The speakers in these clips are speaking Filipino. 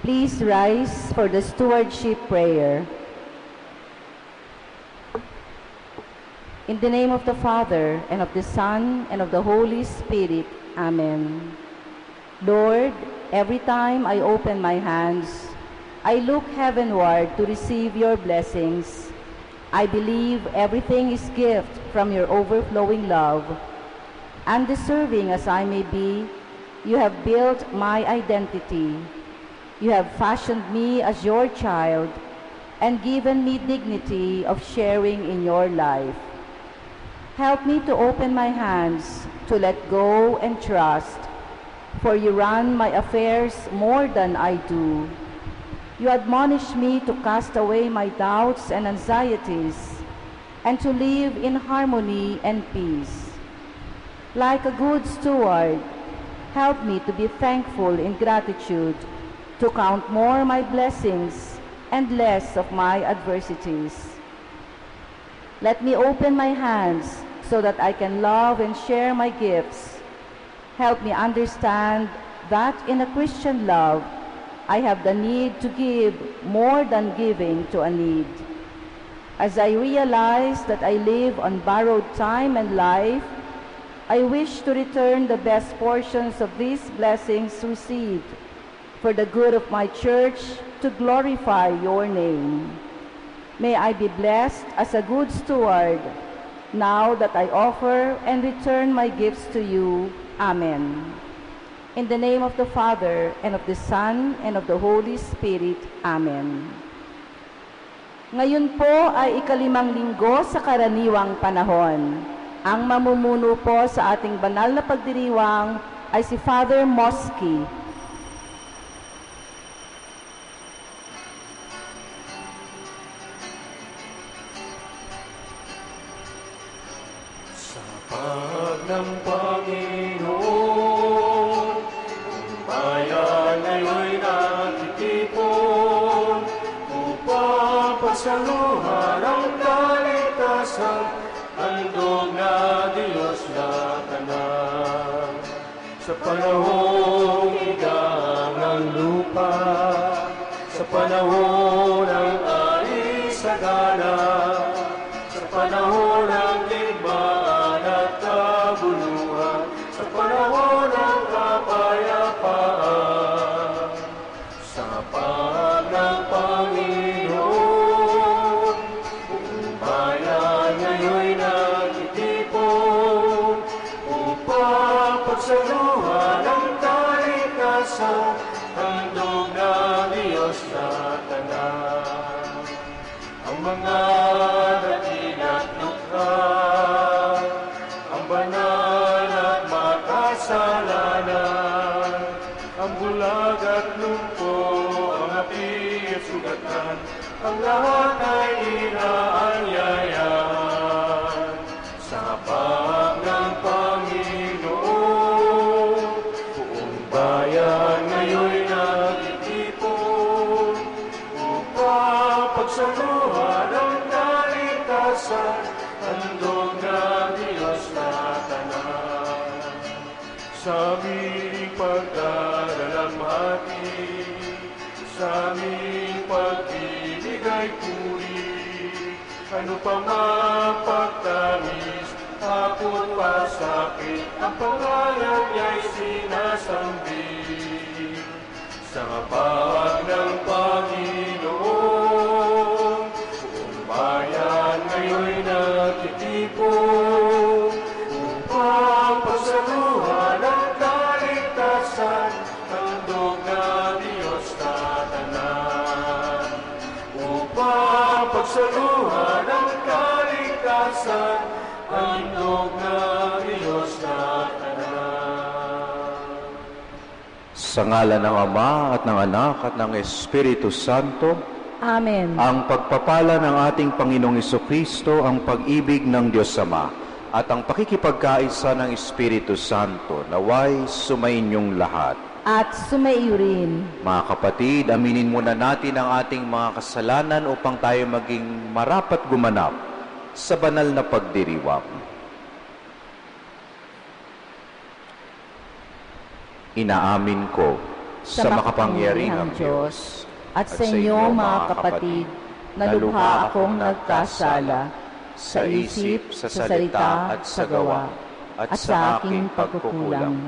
Please rise for the stewardship prayer. In the name of the Father, and of the Son, and of the Holy Spirit. Amen. Lord, every time I open my hands, I look heavenward to receive your blessings. I believe everything is gift from your overflowing love. Undeserving as I may be, you have built my identity. You have fashioned me as your child and given me dignity of sharing in your life. Help me to open my hands, to let go and trust, for you run my affairs more than I do. You admonish me to cast away my doubts and anxieties and to live in harmony and peace. Like a good steward, help me to be thankful in gratitude, to count more my blessings and less of my adversities. Let me open my hands so that I can love and share my gifts. Help me understand that in a Christian love, I have the need to give more than giving to a need. As I realize that I live on borrowed time and life, I wish to return the best portions of these blessings received for the good of my church, to glorify your name. May I be blessed as a good steward, now that I offer and return my gifts to you. Amen. In the name of the Father, and of the Son, and of the Holy Spirit. Amen. Ngayon po ay ikalimang linggo sa karaniwang panahon. Ang mamumuno po sa ating banal na pagdiriwang ay si Father Mosky. Ng Panginoon, bayan ngayon'y nakikipon upang pagsaluhan ang kaligtasan, handog na Diyos na tanan. Sa panahong igang ng lupa, sa panahon ng aisagana, sa panahon ng digmaan at kabuluhan, sa panahon ng kapayapaan, sa pag ng Panginoon, buong bayan ngayon'y nagtitipon upang pagsaluhan ang kaligtasan, handog na Diyos na tanan. Ang mga dakilat lukha, ang banal at makasalanan, ang bulag at lumpo, ang api at sugatan, ang lahat ay inaanyayahan. Sa hapag ng Panginoon, buong bayan ngayon'y nagtitipon upang pagsaluhan ang kaligtasan, handog na Diyos na tanan. Sa aming pagdadalamhati, sa aming pagbibigay puri, ano pa mapagtamis, hapon pa sakit, ang pangalan niya'y sinasambit. Sa hapag ng Panginoon, buong bayan ngayon'y nagtitipon upang pagsaluhan ang kaligtasan, handog na Diyos na tanan. Upang pagsaluhan ang kaligtasan, handog na Diyos na tanan. Sa ngalan ng Ama at ng Anak at ng Espiritu Santo. Amen. Ang pagpapala ng ating Panginoong Jesucristo, ang pag-ibig ng Diyos Ama, at ang pakikipagkaisa ng Espiritu Santo, naway sumainyong lahat. At sumaiyo rin. Mga kapatid, aminin muna natin ang ating mga kasalanan upang tayo maging marapat gumanap sa banal na pagdiriwang. Inaamin ko sa makapangyarihang Diyos, at sa inyo, mga kapatid, na lubha akong nagkasala sa isip, sa salita, at sa gawa, at sa aking pagkukulang.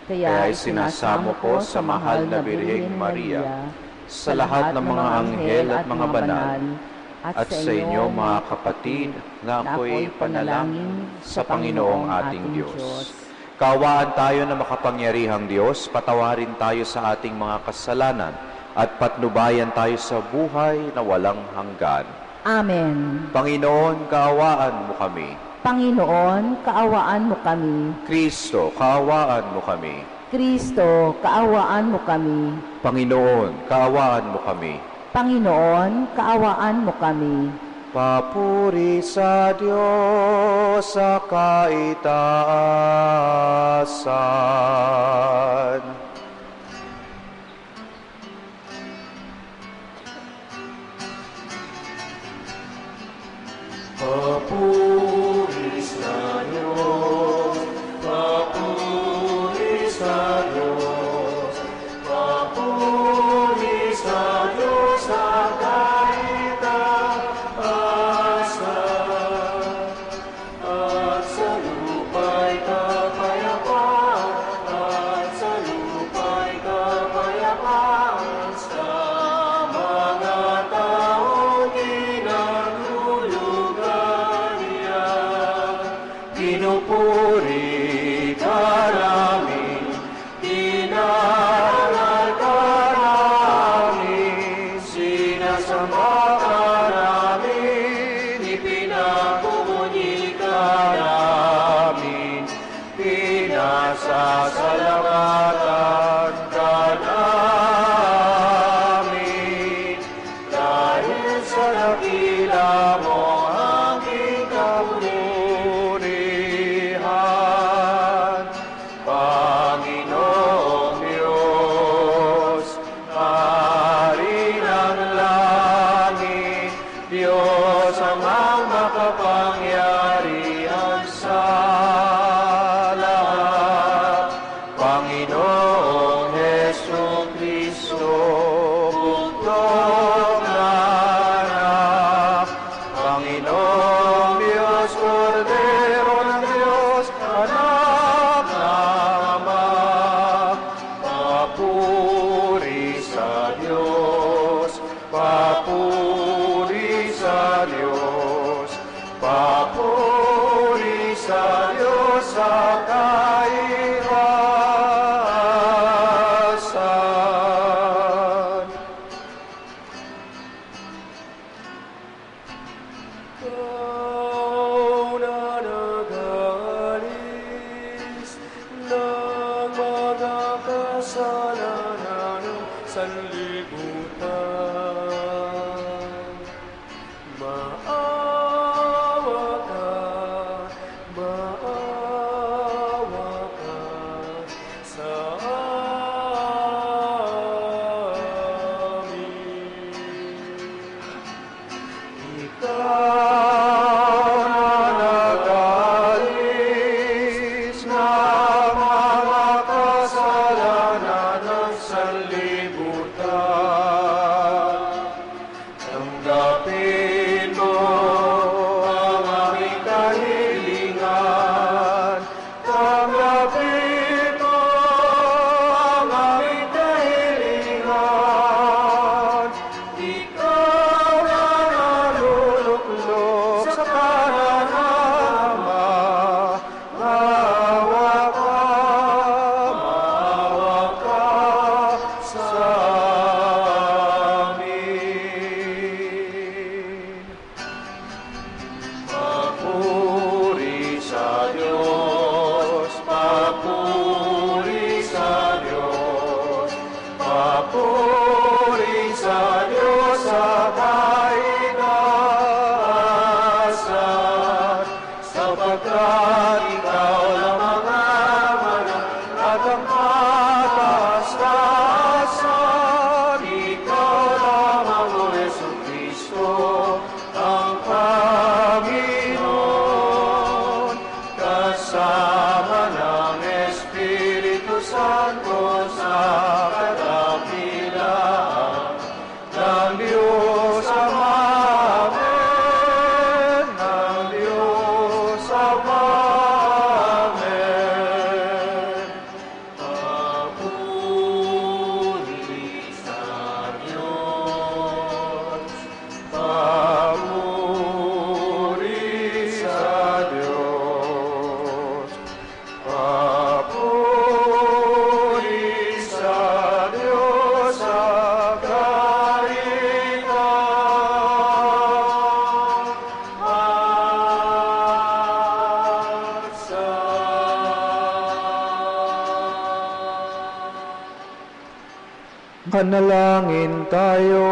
Kaya isinasamo ko sa mahal na Birheng Maria, sa lahat ng mga anghel at mga banal, at sa inyo, mga kapatid, na ako'y panalangin sa Panginoong ating Diyos. Kaawaan tayo na makapangyarihang Diyos, patawarin tayo sa ating mga kasalanan, at patnubayan tayo sa buhay na walang hanggan. Amen. Panginoon, kaawaan mo kami. Panginoon, kaawaan mo kami. Kristo, kaawaan mo kami. Kristo, kaawaan mo kami. Panginoon, kaawaan mo kami. Panginoon, kaawaan mo kami. Papuri sa Diyos sa kaitaasan. Papuri sa Diyos, papuri sa Diyos, papuri sa Diyos sa kaitaasan, at sa lupa'y kapayapaan, at sa lupa'y kapayapaan sa mga taong kinagulugan niya. Pinupuri ka namin, inaral ka namin, sinasamba ka namin, ipinagmumuni ka namin, pinasasalamatan ka namin, dahil sa dakila mo aking kapurihan. Panginoong Diyos, Hari ng langit, Diyos amang makapangyarihan sa lahat. Panginoong Jesucristo, bugtong na anak. Panginoong Diyos, Kordero ng Diyos, anak ng Ama. Papuri sa Diyos, papuri sa Diyos, papuri sa Diyos sa kaitaasan. Ikaw na nag-aalis ng mga kasalanan ng sanlibutan. Maawa ka sa amin. Ikaw na nag-aalis ng mga kasalanan ng sanlibutan. Manalangin tayo.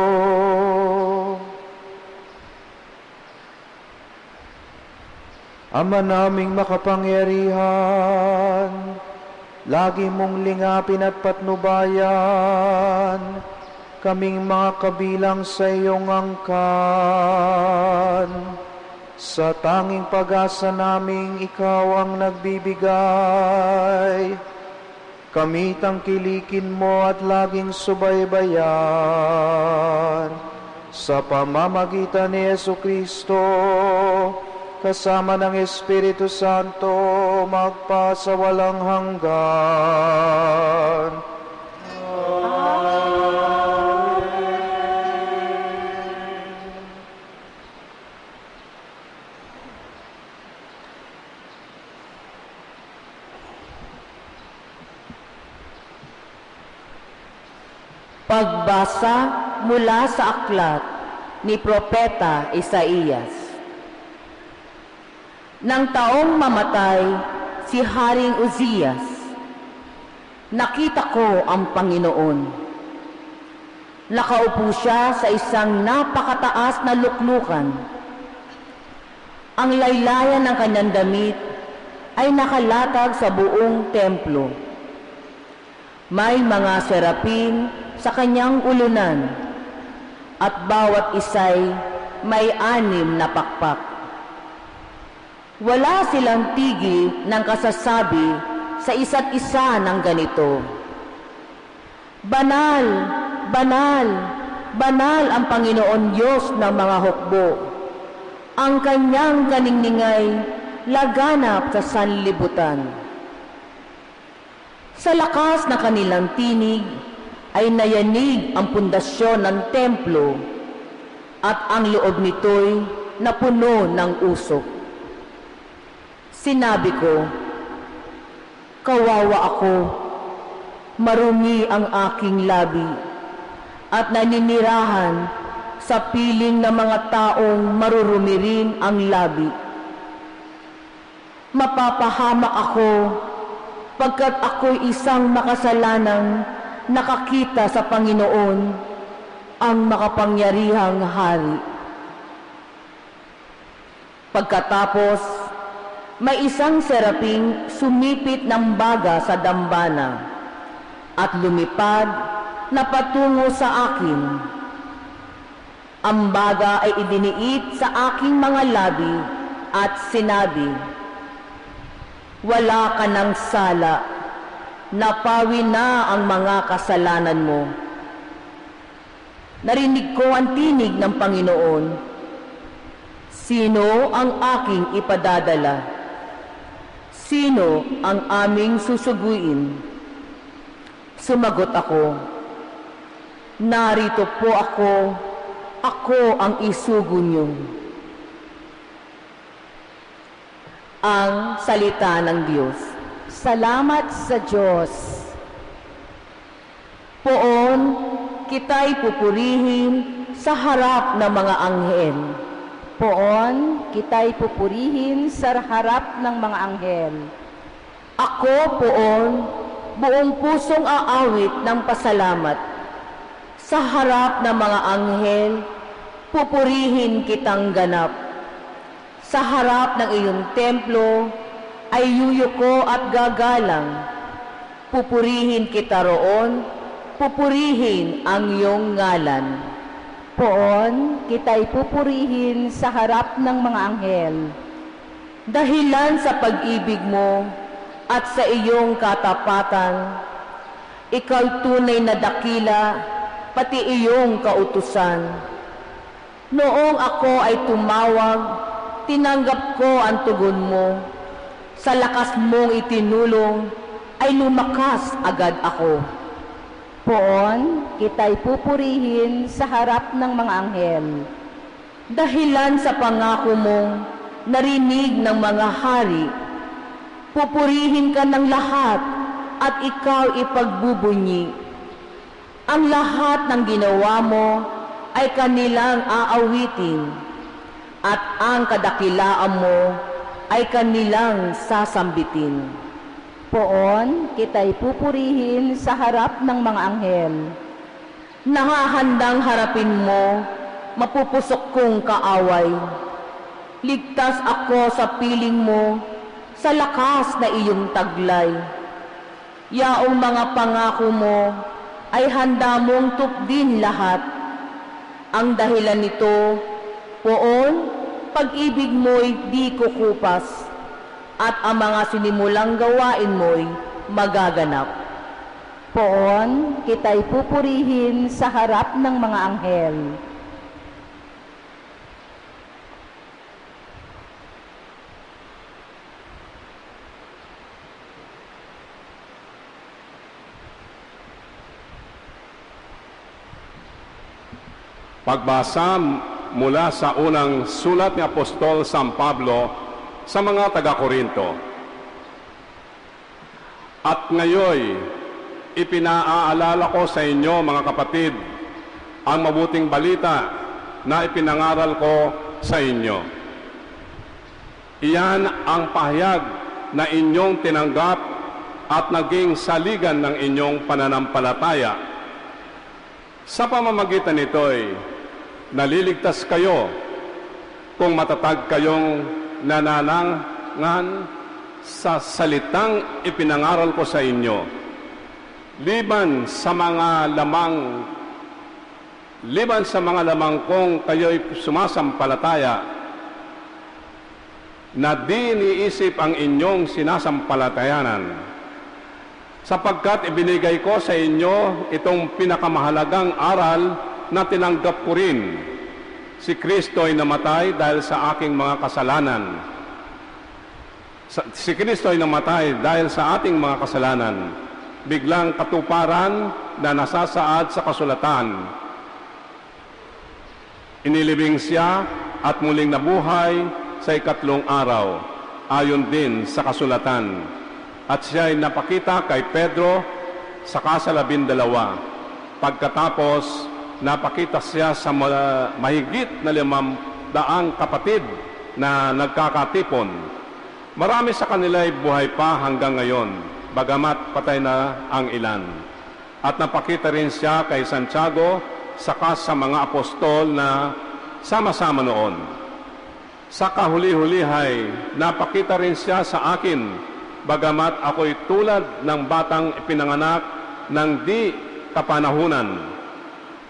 Ama naming makapangyarihan, lagi mong lingapin at patnubayan kaming mga kabilang sa iyong angkan. Sa tanging pag-asa naming ikaw ang nagbibigay, kami tangkilikin mo at laging subaybayan. Sa pamamagitan ni Jesucristo, kasama ng Espiritu Santo, magpasawalang hanggan. Pagbasa mula sa aklat ni Propeta Isaías. Nang taong mamatay si Haring Uzzias, nakita ko ang Panginoon. Nakaupo siya sa isang napakataas na luklukan. Ang laylayan ng kanyang damit ay nakalatag sa buong templo. May mga serapin sa kanyang ulunan, at bawat isa'y may 6 na pakpak. Wala silang tigil ng kasasabi sa isa't isa ng ganito: Banal, banal, banal ang Panginoon Diyos ng mga hukbo. Ang kanyang kaniningay laganap sa sanlibutan. Sa lakas ng kanilang tinig ay nayanig ang pundasyon ng templo at ang loob nito'y napuno ng usok. Sinabi ko, kawawa ako, marumi ang aking labi, at naninirahan sa piling ng mga taong marurumi rin ang labi. Mapapahamak ako, pagkat ako'y isang makasalanang nakakita sa Panginoon, ang makapangyarihang hari. Pagkatapos, may isang seraping sumipit ng baga sa dambana at lumipad na patungo sa akin. Ang baga ay idiniit sa aking mga labi at sinabi, wala ka ng sala, napawi na ang mga kasalanan mo. Narinig ko ang tinig ng Panginoon. Sino ang aking ipadadala? Sino ang aming susuguin? Sumagot ako, narito po ako ang isugo niyo. Ang salita ng Diyos. Salamat sa Diyos. Poon, kita'y pupurihin sa harap ng mga anghel. Poon, kita'y pupurihin sa harap ng mga anghel. Ako, poon, buong pusong aawit ng pasalamat. Sa harap ng mga anghel, pupurihin kitang ganap. Sa harap ng iyong templo, ay yuyuko at gagalang. Pupurihin kita roon, pupurihin ang iyong ngalan. Poon, kita'y pupurihin sa harap ng mga anghel. Dahilan sa pag-ibig mo at sa iyong katapatan, ikaw tunay na dakila, pati iyong kautusan. Noong ako ay tumawag, tinanggap ko ang tugon mo. Sa lakas mong itinulong, ay lumakas agad ako. Poon, kita'y pupurihin sa harap ng mga anghel. Dahilan sa pangako mong narinig ng mga hari, pupurihin ka ng lahat at ikaw ipagbubunyi. Ang lahat ng ginawa mo ay kanilang aawitin, at ang kadakilaan mo ay kanilang sasambitin. Poon, kita'y pupurihin sa harap ng mga anghel. Nahahandang harapin mo, mapupusok kong kaaway. Ligtas ako sa piling mo, sa lakas na iyong taglay. Yaong mga pangako mo ay handa mong tupdin lahat. Ang dahilan nito, poon, pag-ibig mo'y di kukupas, at ang mga sinimulang gawain mo'y magaganap. Poon, kita'y pupurihin sa harap ng mga anghel. Pagbasa mula sa unang sulat ni Apostol San Pablo sa mga taga-Korinto. At ngayoy, ipinaaalala ko sa inyo mga kapatid, ang mabuting balita na ipinangaral ko sa inyo. Iyan ang pahayag na inyong tinanggap at naging saligan ng inyong pananampalataya. Sa pamamagitan nito'y naliligtas kayo kung matatag kayong nananangan sa salitang ipinangaral ko sa inyo. Liban sa mga lamang kung kayo'y sumasampalataya, na di niisip ang inyong sinasampalatayanan, sapagkat ibinigay ko sa inyo itong pinakamahalagang aral na tinanggap ko rin. Si Kristo ay namatay dahil sa aking mga kasalanan. Si Kristo ay namatay dahil sa ating mga kasalanan. Biglang katuparan na nasasaad sa kasulatan. Inilibing siya at muling nabuhay sa ikatlong araw, ayon din sa kasulatan. At siya ay napakita kay Pedro sa ika-12. Pagkatapos, napakita siya sa mahigit na 500 kapatid na nagkakatipon. Marami sa kanila ay buhay pa hanggang ngayon, bagamat patay na ang ilan. At napakita rin siya kay Santiago, saka sa mga apostol na sama-sama noon. Sa kahuli-hulihay, napakita rin siya sa akin, bagamat ako'y tulad ng batang ipinanganak ng di kapanahunan.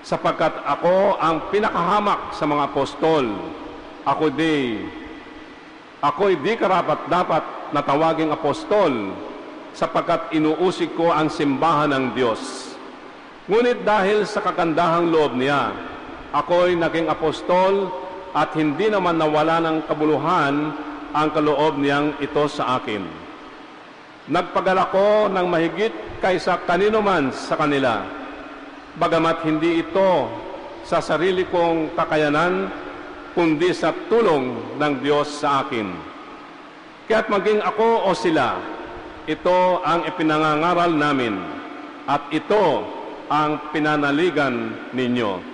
Sapagkat ako ang pinakahamak sa mga apostol, ako'y di karapat-dapat na tawaging apostol, sapagkat inuusig ko ang simbahan ng Diyos. Ngunit dahil sa kagandahang loob niya, ako'y naging apostol at hindi naman nawala ng kabuluhan ang kaloob niyang ito sa akin. Nagpadala ko ng mahigit kaysa kanino man sa kanila, bagamat hindi ito sa sarili kong kakayanan, kundi sa tulong ng Diyos sa akin. Kaya't maging ako o sila, ito ang ipinangangaral namin, at ito ang pinanaligan ninyo.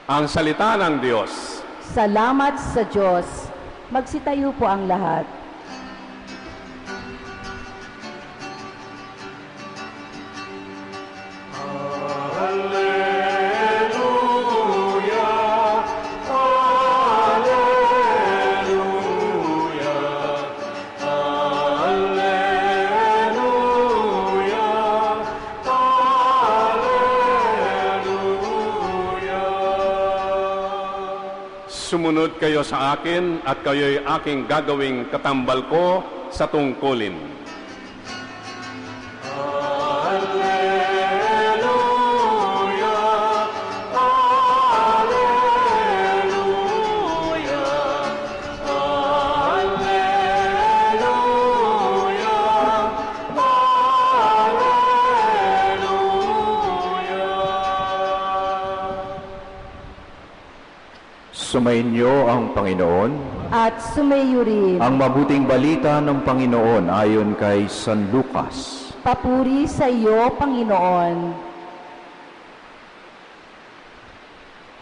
Ang salita ng Diyos. Salamat sa Diyos. Magsitayo po ang lahat. Sumunod kayo sa akin at kayo'y aking gagawing katambal ko sa tungkulin. Sumainyo ang Panginoon. At sumayo rin. Ang mabuting balita ng Panginoon ayon kay San Lucas. Papuri sa iyo, Panginoon.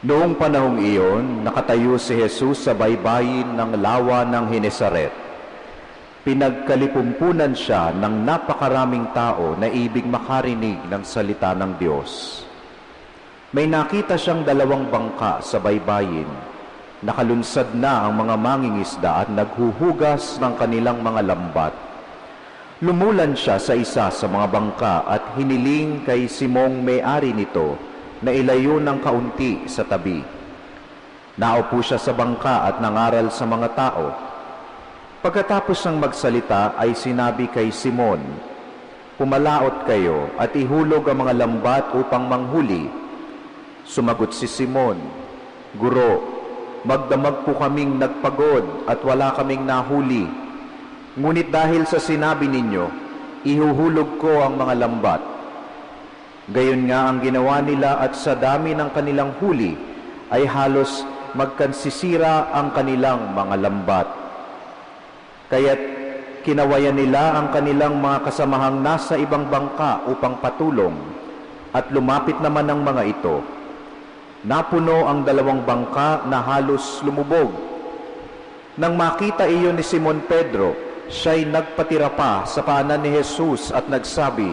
Noong panahong iyon, nakatayo si Jesus sa baybayin ng lawa ng Genesaret. Pinagkalipumpunan siya ng napakaraming tao na ibig makarinig ng salita ng Diyos. May nakita siyang 2 bangka sa baybayin. Nakalunsad na ang mga mangingisda at naghuhugas ng kanilang mga lambat. Lumulan siya sa isa sa mga bangka at hiniling kay Simong may-ari nito na ilayo ng kaunti sa tabi. Naupo siya sa bangka at nangaral sa mga tao. Pagkatapos ng magsalita ay sinabi kay Simon, "Pumalaot kayo at ihulog ang mga lambat upang manghuli." Sumagot si Simon, "Guro, magdamag po kaming nagpagod at wala kaming nahuli. Ngunit dahil sa sinabi ninyo, ihuhulog ko ang mga lambat." Gayon nga ang ginawa nila at sa dami ng kanilang huli ay halos magkansisira ang kanilang mga lambat. Kaya't kinawayan nila ang kanilang mga kasamahang nasa ibang bangka upang patulong at lumapit naman ang mga ito. Napuno ang 2 bangka na halos lumubog. Nang makita iyon ni Simon Pedro, siya'y nagpatira pa sa paanan ni Jesus at nagsabi,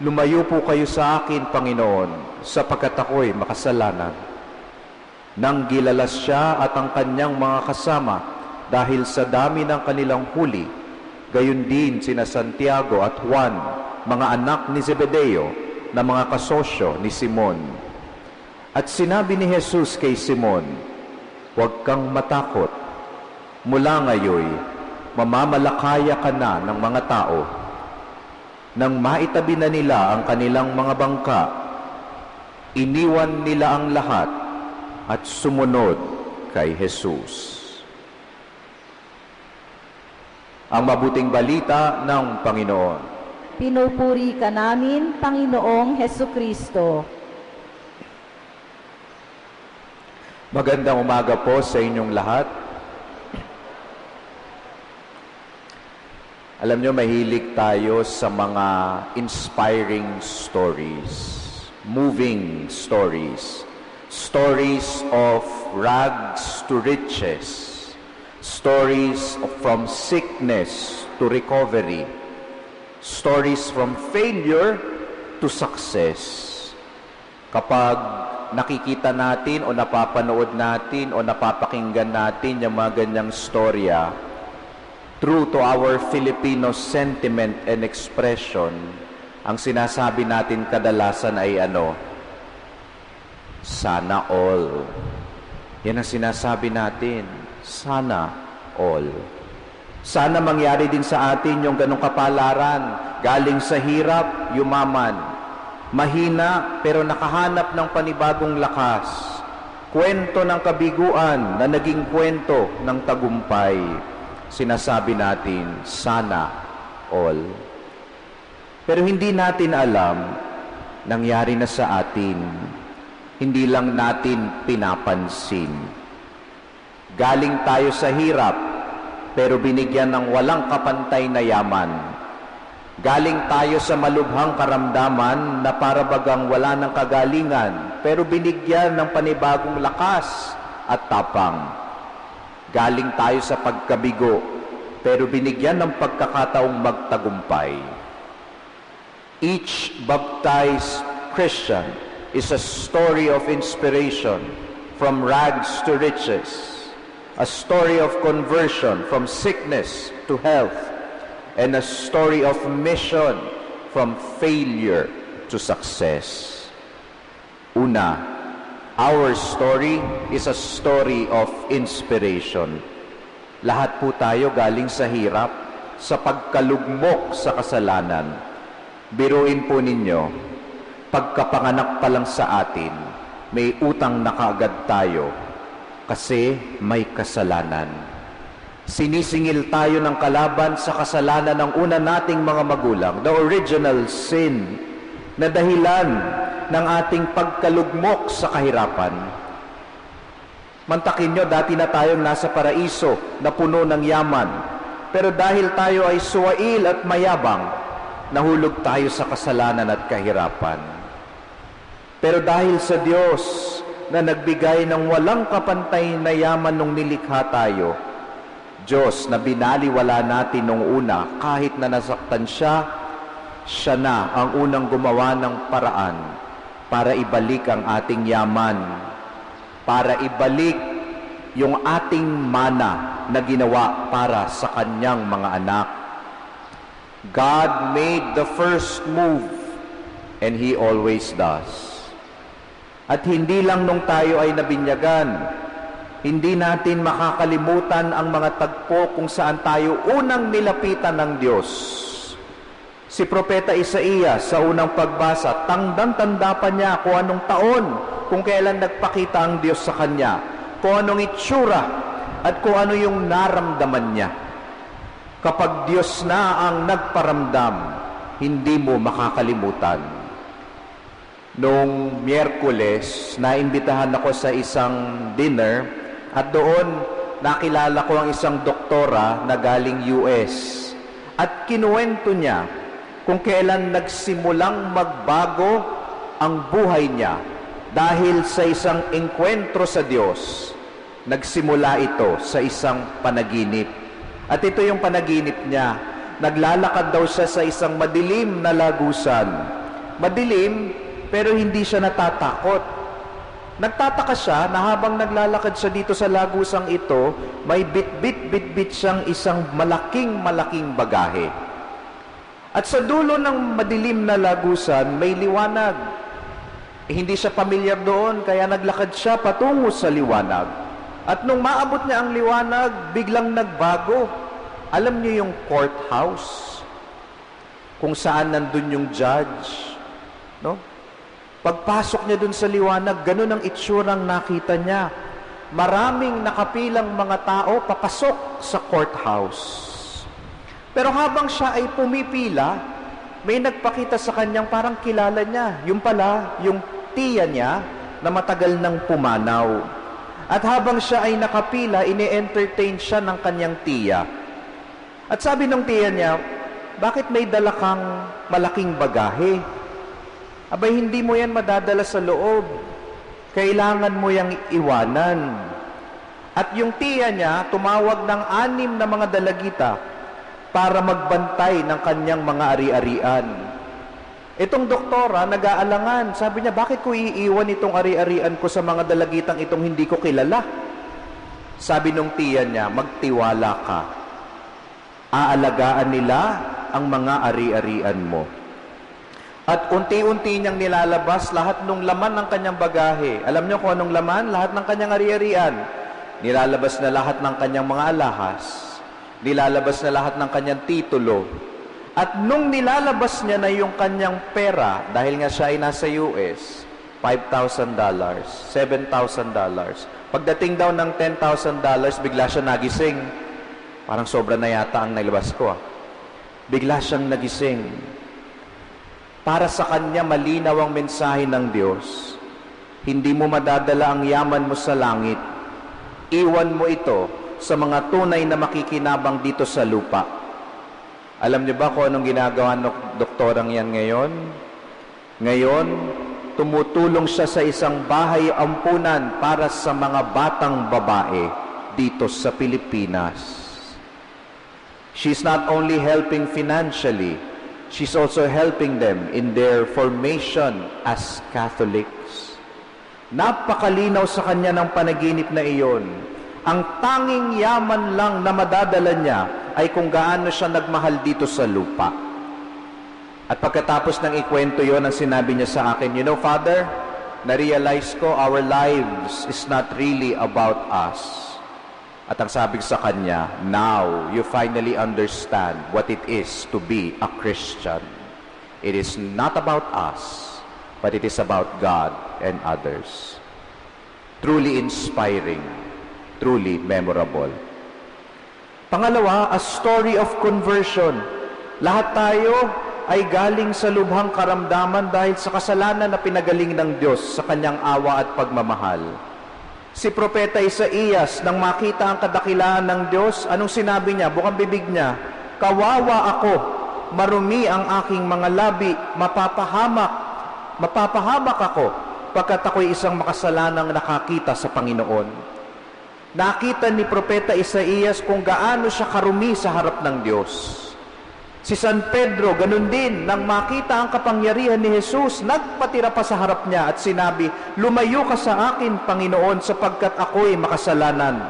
"Lumayo po kayo sa akin, Panginoon, sapagkat ako'y makasalanan." Nang gilalas siya at ang kanyang mga kasama dahil sa dami ng kanilang huli, gayon din sina Santiago at Juan, mga anak ni Zebedeo, na mga kasosyo ni Simon. At sinabi ni Jesus kay Simon, "Huwag kang matakot. Mula ngayon, mamamalakaya ka na ng mga tao." Nang maitabi na nila ang kanilang mga bangka, iniwan nila ang lahat at sumunod kay Jesus. Ang mabuting balita ng Panginoon. Pinupuri ka namin, Panginoong Hesukristo. Magandang umaga po sa inyong lahat. Alam nyo, mahilig tayo sa mga inspiring stories, moving stories, stories of rags to riches, stories from sickness to recovery, stories from failure to success. Kapag nakikita natin o napapanood natin o napapakinggan natin yung mga ganyang storya, true to our Filipino sentiment and expression, ang sinasabi natin kadalasan ay ano? Sana all. Yan ang sinasabi natin. Sana all. Sana mangyari din sa atin yung ganong kapalaran. Galing sa hirap, yumaman. Mahina, pero nakahanap ng panibagong lakas. Kwento ng kabiguan na naging kwento ng tagumpay. Sinasabi natin, sana all. Pero hindi natin alam, nangyari na sa atin. Hindi lang natin pinapansin. Galing tayo sa hirap, pero binigyan ng walang kapantay na yaman. Galing tayo sa malubhang karamdaman na para bagang wala ng kagalingan, pero binigyan ng panibagong lakas at tapang. Galing tayo sa pagkabigo, pero binigyan ng pagkakataong magtagumpay. Each baptized Christian is a story of inspiration from rags to riches, a story of conversion from sickness to health, and a story of mission from failure to success. Una, our story is a story of inspiration. Lahat po tayo galing sa hirap, sa pagkalugmok sa kasalanan. Biruin po ninyo, pagkapanganak pa lang sa atin, may utang na kaagad tayo kasi may kasalanan. Sinisingil tayo ng kalaban sa kasalanan ng una nating mga magulang, the original sin, na dahilan ng ating pagkalugmok sa kahirapan. Mantakin nyo, dati na tayong nasa paraiso na puno ng yaman, pero dahil tayo ay suwail at mayabang, nahulog tayo sa kasalanan at kahirapan. Pero dahil sa Diyos na nagbigay ng walang kapantay na yaman nung nilikha tayo, Diyos na binaliwala natin nung una, kahit na nasaktan siya, siya na ang unang gumawa ng paraan para ibalik ang ating yaman, para ibalik yung ating mana na ginawa para sa kanyang mga anak. God made the first move, and He always does. At hindi lang nung tayo ay nabinyagan, hindi natin makakalimutan ang mga tagpo kung saan tayo unang nilapitan ng Diyos. Si Propeta Isaías sa unang pagbasa, tandang-tanda pa niya kung anong taon, kung kailan nagpakita ang Diyos sa kanya, kung anong itsura, at kung ano yung naramdaman niya. Kapag Diyos na ang nagparamdam, hindi mo makakalimutan. Noong Miyerkules, naimbitahan ako sa isang dinner, at doon nakilala ko ang isang doktora na galing US. At kinuwento niya kung kailan nagsimulang magbago ang buhay niya dahil sa isang engkwentro sa Diyos. Nagsimula ito sa isang panaginip. At ito yung panaginip niya. Naglalakad daw siya sa isang madilim na lagusan. Madilim, pero hindi siya natatakot. Nagtataka siya na habang naglalakad siya dito sa lagusang ito, may bit-bit siyang isang malaking bagahe. At sa dulo ng madilim na lagusan, may liwanag. Hindi siya pamilyar doon, kaya naglakad siya patungo sa liwanag. At nung maabot niya ang liwanag, biglang nagbago. Alam niyo yung courthouse? Kung saan nandun yung judge, no? Pagpasok niya dun sa liwanag, ganun ang itsurang nakita niya. Maraming nakapilang mga tao papasok sa courthouse. Pero habang siya ay pumipila, may nagpakita sa kanyang parang kilala niya. Yung pala, yung tiya niya na matagal nang pumanaw. At habang siya ay nakapila, ini-entertain siya ng kanyang tiya. At sabi ng tiya niya, bakit may dala kang malaking bagahe? Abay, hindi mo yan madadala sa loob. Kailangan mo yang iwanan. At yung tiya niya, tumawag ng 6 na mga dalagita para magbantay ng kanyang mga ari-arian. Itong doktora, nag-aalangan. Sabi niya, bakit ko iiwan itong ari-arian ko sa mga dalagitang itong hindi ko kilala? Sabi nung tiya niya, magtiwala ka. Aalagaan nila ang mga ari-arian mo. At unti-unti niyang nilalabas lahat ng laman ng kanyang bagahe. Alam niyo kung anong laman? Lahat ng kanyang ari-arian. Nilalabas na lahat ng kanyang mga alahas. Nilalabas na lahat ng kanyang titulo. At nung nilalabas niya na yung kanyang pera, dahil nga siya ay nasa US, $5,000, $7,000. Pagdating daw ng $10,000, bigla siya nagising. Parang sobra na yata ang nailabas ko. Bigla siyang nagising. Para sa kanya malinaw ang mensahe ng Diyos. Hindi mo madadala ang yaman mo sa langit. Iwan mo ito sa mga tunay na makikinabang dito sa lupa. Alam niyo ba kung anong ginagawa ng doktorang yan ngayon? Ngayon, tumutulong siya sa isang bahay ampunan para sa mga batang babae dito sa Pilipinas. She's not only helping financially, she's also helping them in their formation as Catholics. Napakalinaw sa kanya ng panaginip na iyon. Ang tanging yaman lang na madadala niya ay kung gaano siya nagmahal dito sa lupa. At pagkatapos ng ikwento yon, ang sinabi niya sa akin, you know, Father, na-realize ko our lives is not really about us. At ang sabi sa kanya, now you finally understand what it is to be a Christian. It is not about us, but it is about God and others. Truly inspiring, truly memorable. Pangalawa, a story of conversion. Lahat tayo ay galing sa lubhang karamdaman dahil sa kasalanan na pinagaling ng Diyos sa kanyang awa at pagmamahal. Si Propeta Isaías, nang makita ang kadakilaan ng Diyos, anong sinabi niya? Bukang bibig niya, kawawa ako, marumi ang aking mga labi, mapapahamak ako, pagkat ako'y isang makasalanang nakakita sa Panginoon. Nakita ni Propeta Isaías kung gaano siya karumi sa harap ng Diyos. Si San Pedro, ganun din, nang makita ang kapangyarihan ni Jesus, nagpatira pa sa harap niya at sinabi, "Lumayo ka sa akin, Panginoon, sapagkat ako'y makasalanan."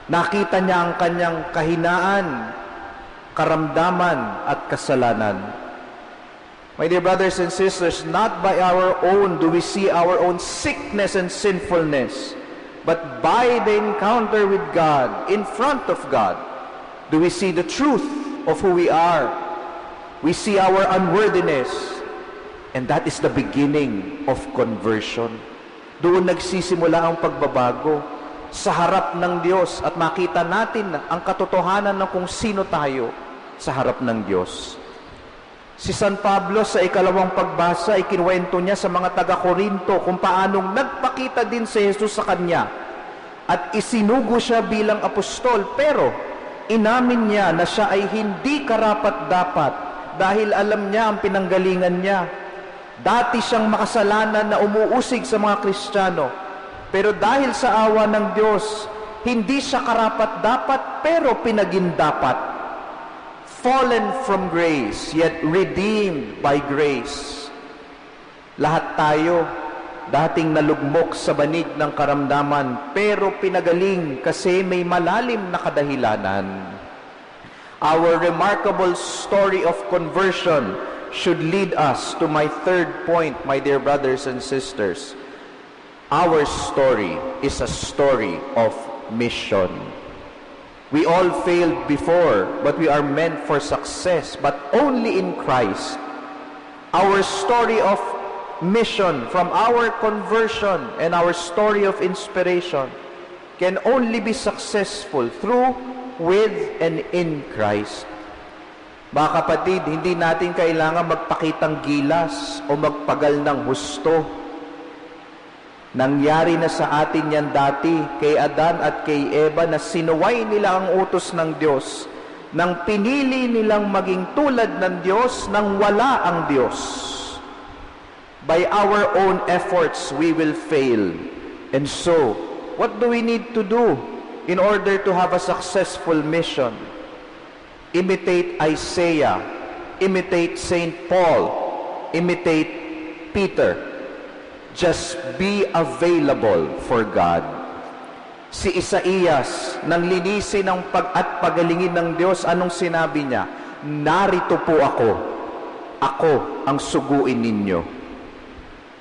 Nakita niya ang kanyang kahinaan, karamdaman at kasalanan. My dear brothers and sisters, not by our own do we see our own sickness and sinfulness, but by the encounter with God, in front of God, do we see the truth of who we are. We see our unworthiness, and that is the beginning of conversion. Doon nagsisimula ang pagbabago sa harap ng Diyos at makita natin ang katotohanan ng kung sino tayo sa harap ng Diyos. Si San Pablo sa ikalawang pagbasa ay kinuwento niya sa mga taga-Korinto kung paanong nagpakita din si Jesus sa kanya at isinugo siya bilang apostol, pero inamin niya na siya ay hindi karapat-dapat dahil alam niya ang pinanggalingan niya. Dati siyang makasalanan na umuusig sa mga Kristiyano, pero dahil sa awa ng Diyos, hindi siya karapat-dapat pero pinagindapat. Fallen from grace, yet redeemed by grace. Lahat tayo dating nalugmok sa banig ng karamdaman, pero pinagaling kasi may malalim na kadahilanan. Our remarkable story of conversion should lead us to my third point, my dear brothers and sisters. Our story is a story of mission. We all failed before, but we are meant for success, but only in Christ. Our story of mission, from our conversion and our story of inspiration, can only be successful through, with, and in Christ. Mga kapatid, hindi natin kailangan magpakitang gilas o magpagal ng husto. Nangyari na sa atin yan dati kay Adan at kay Eva na sinuway nila ang utos ng Diyos, nang pinili nilang maging tulad ng Diyos nang wala ang Diyos. By our own efforts, we will fail. And so, what do we need to do in order to have a successful mission? Imitate Isaiah, imitate Saint Paul, imitate Peter. Just be available for God. Si Isaías, nang linisin ang at pagalingin ng Diyos, anong sinabi niya? "Narito po ako ang suguin ninyo."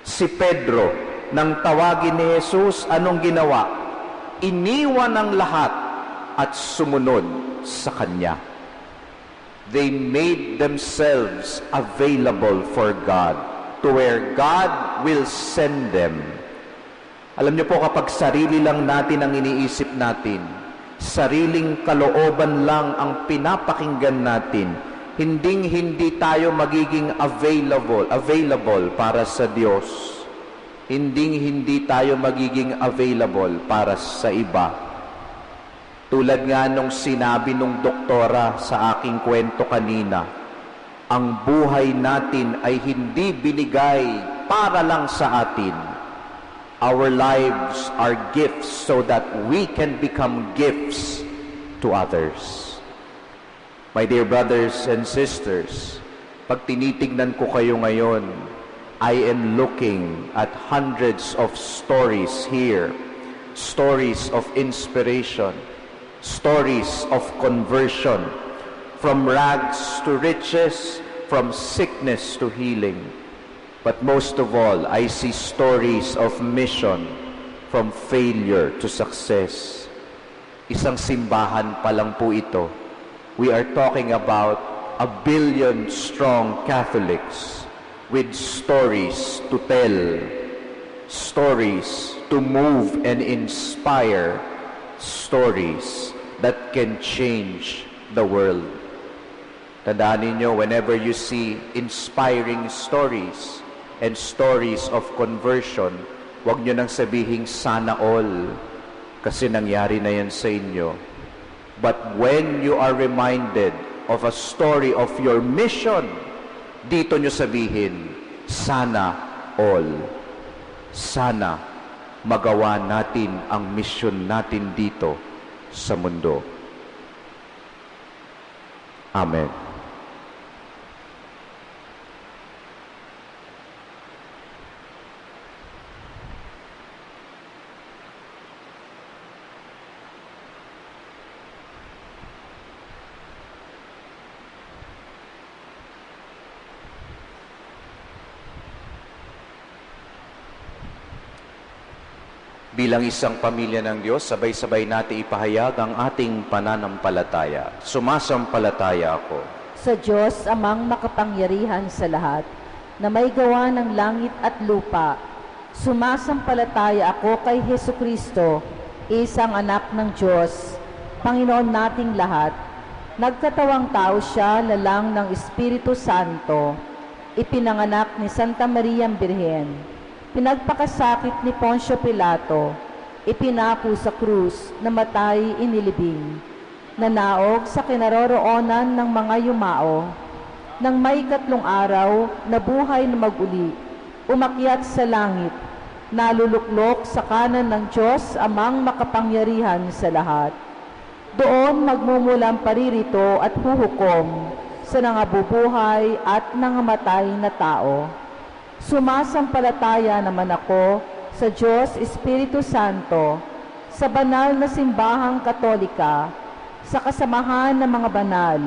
Si Pedro, nang tawagin ni Jesus, anong ginawa? Iniwan ang lahat at sumunod sa Kanya. They made themselves available for God, to where God will send them. Alam niyo po, kapag sarili lang natin ang iniisip natin, sariling kalooban lang ang pinapakinggan natin, hindi tayo magiging available para sa Diyos. Hindi tayo magiging available para sa iba. Tulad nga nung sinabi nung doktora sa aking kwento kanina, ang buhay natin ay hindi binigay para lang sa atin. Our lives are gifts so that we can become gifts to others. My dear brothers and sisters, pag tinitignan ko kayo ngayon, I am looking at hundreds of stories here, stories of inspiration, stories of conversion, from rags to riches, from sickness to healing. But most of all, I see stories of mission, from failure to success. Isang simbahan pa lang po ito. We are talking about 1 billion strong Catholics with stories to tell, stories to move and inspire, stories that can change the world. Tandaan ninyo, whenever you see inspiring stories and stories of conversion, huwag nyo nang sabihing sana all, kasi nangyari na yan sa inyo. But when you are reminded of a story of your mission, dito nyo sabihin, sana all. Sana magawa natin ang misyon natin dito sa mundo. Amen. Bilang isang pamilya ng Diyos, sabay-sabay natin ipahayag ang ating pananampalataya. Sumasampalataya ako sa Diyos amang makapangyarihan sa lahat, na may gawa ng langit at lupa. Sumasampalataya ako kay Hesukristo, isang anak ng Diyos, Panginoon nating lahat. Nagkatawang tao siya, lalang ng Espiritu Santo, ipinanganak ni Santa Maria Birhen, pinagpakasakit ni Poncio Pilato, ipinako sa krus, namatay, inilibing, nanaog sa kinaroroonan ng mga yumao, nang may 3 araw, nabuhay na mag-uli, umakyat sa langit, naluluklok sa kanan ng Diyos amang makapangyarihan sa lahat. Doon magmumulang paririto at huhukom sa nangabubuhay at nangamatay na tao. Sumasampalataya naman ako sa Diyos Espiritu Santo, sa banal na simbahang katolika, sa kasamahan ng mga banal,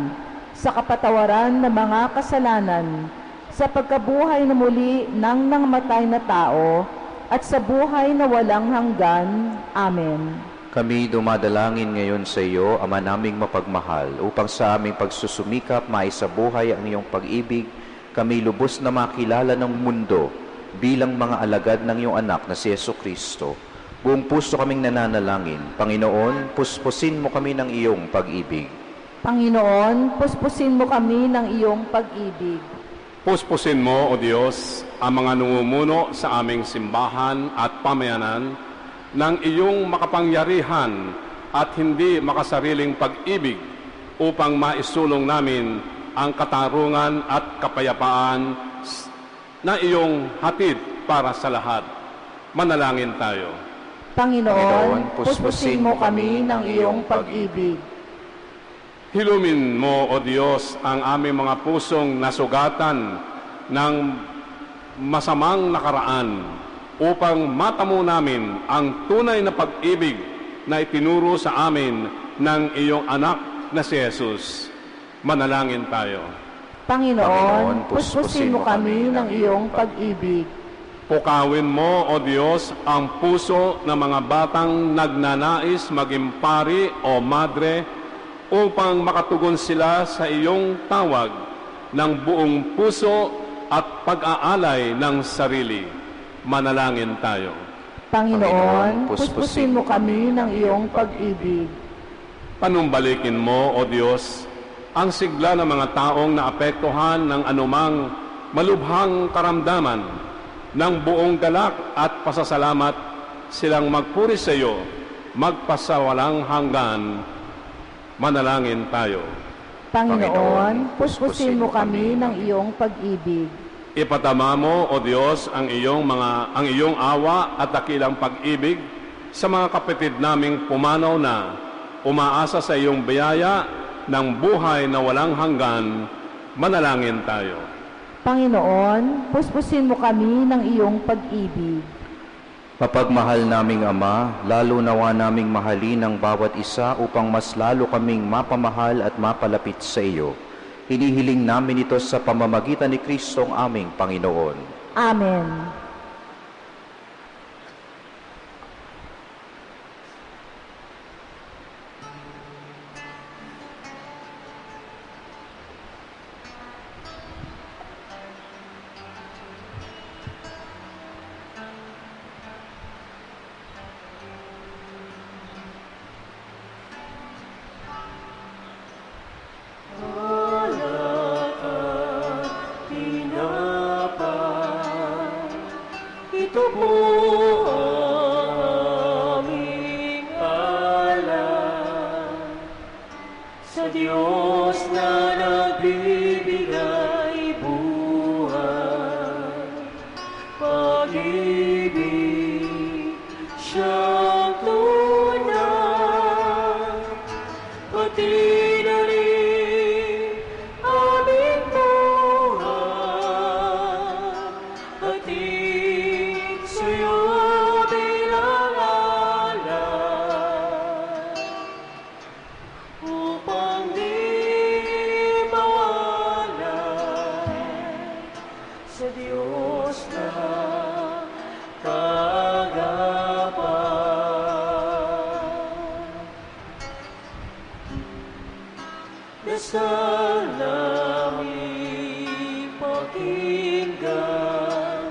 sa kapatawaran ng mga kasalanan, sa pagkabuhay na muli ng nangamatay na tao, at sa buhay na walang hanggan. Amen. Kami dumadalangin ngayon sa iyo, Ama naming mapagmahal, upang sa aming pagsusumikap maisabuhay ang iyong pag-ibig, kami lubos na makilala ng mundo bilang mga alagad ng iyong anak na si Jesucristo. Buong puso kaming nananalangin, Panginoon, puspusin mo kami ng iyong pag-ibig. Panginoon, puspusin mo kami ng iyong pag-ibig. Puspusin mo, O Diyos, ang mga nungumuno sa aming simbahan at pamayanan ng iyong makapangyarihan at hindi makasariling pag-ibig upang maisulong namin ang katarungan at kapayapaan na iyong hatid para sa lahat. Manalangin tayo. Panginoon, puspusin mo kami ng iyong pag-ibig. Hilumin mo, O Diyos, ang aming mga pusong nasugatan ng masamang nakaraan upang matamo namin ang tunay na pag-ibig na itinuro sa amin ng iyong anak na si Jesus. Manalangin tayo. Panginoon, puspusin mo kami ng iyong pag-ibig. Pukawin mo, O Diyos, ang puso ng mga batang nagnanais maging pari o madre upang makatugon sila sa iyong tawag ng buong puso at pag-aalay ng sarili. Manalangin tayo. Panginoon, puspusin mo kami ng iyong pag-ibig. Panumbalikin mo, O Diyos, ang sigla ng mga taong naapektuhan ng anumang malubhang karamdaman, ng buong galak at pasasalamat silang magpuri sa iyo, magpasawalang hanggan. Manalangin tayo. Panginoon, puspusin mo kami ng iyong pag-ibig. Ipatama mo, O Diyos, ang iyong awa at dakilang pag-ibig sa mga kapatid naming pumanaw na umaasa sa iyong biyaya ng buhay na walang hanggan. Manalangin tayo. Panginoon, puspusin mo kami ng iyong pag-ibig. Mapagmahal naming Ama, lalo nawa naming mahalin ang bawat isa upang mas lalo kaming mapamahal at mapalapit sa iyo. Hinihiling namin ito sa pamamagitan ni Kristo ang aming Panginoon. Amen. Diyos na kagapan. Dasal namin pakinggan,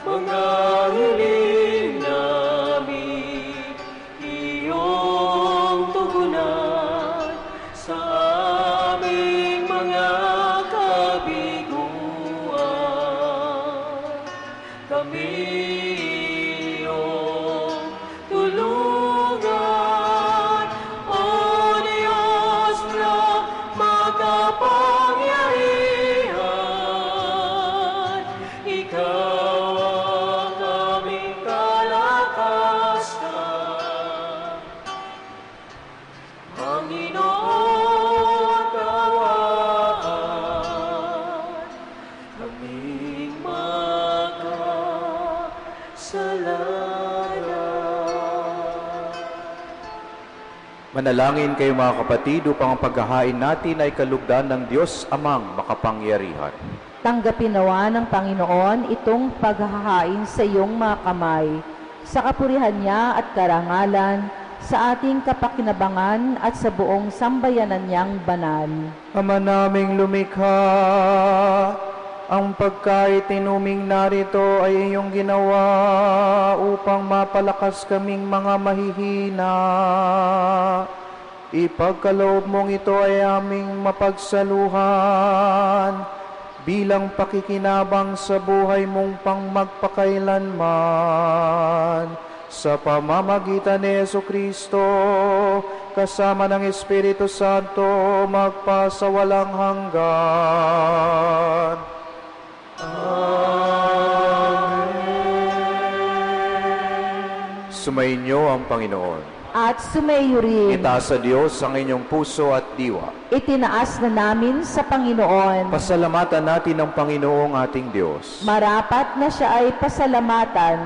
mga hiling namin iyong tugunan sa aming mga kabiguan. Kami iyong tulungan, O Diyos na makapangyarihan. Ikaw ang aming kalakasan. Panginoon, kawaan kaming makasalanan. Manalangin kayo mga kapatid upang ang paghahain natin ay kalugdan ng Diyos Amang makapangyarihan. Tanggapin nawa ng Panginoon itong paghahain sa iyong mga kamay, sa kapurihan niya at karangalan, sa ating kapakinabangan at sa buong sambayanan niyang banal. Ama naming lumikha, ang pagkaitinuming narito ay iyong ginawa upang mapalakas kaming mga mahihina. Ipagkaloob mong ito ay aming mapagsaluhan bilang pakikinabang sa buhay mong pangmagpakailanman. Sa pamamagitan ni Jesucristo, kasama ng Espiritu Santo, magpasawalang hanggan. Sumainyo ang Panginoon. At sumayo rin, Itaas sa Diyos ang inyong puso at diwa. itinaas na namin sa Panginoon. Pasalamatan natin ang Panginoong ating Diyos. Marapat na siya ay pasalamatan.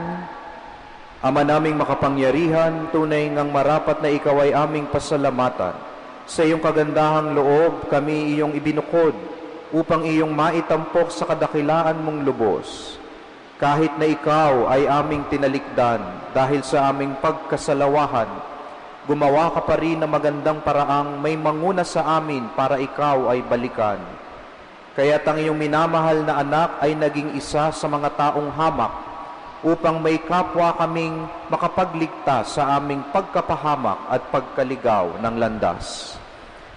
Ama naming makapangyarihan, tunay ngang marapat na ikaw ay aming pasalamatan. Sa iyong kagandahang loob, kami iyong ibinukod upang iyong maitampok sa kadakilaan mong lubos. Kahit na ikaw ay aming tinalikdan dahil sa aming pagkasalawahan, gumawa ka pa rin ng magandang paraang may manguna sa amin para ikaw ay balikan. Kaya't ang iyong minamahal na anak ay naging isa sa mga taong hamak upang may kapwa kaming makapagligtas sa aming pagkapahamak at pagkaligaw ng landas.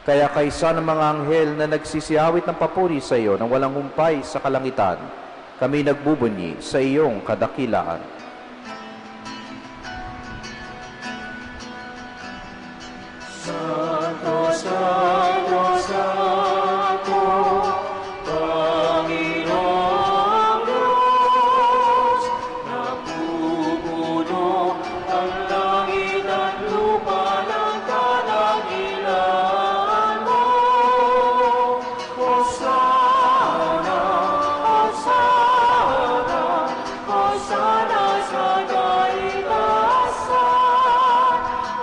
Kaya kaysa ng mga anghel na nagsisiyawit ng papuri sa iyo nang walang humpay sa kalangitan, kami nagbubunyi sa iyong kadakilaan. Santo, Santo, Santo, Panginoong Diyos, napupuno ang langit at lupa ng kadakilaan mo. Hosana, Hosana, Hosana sa kaitaasan.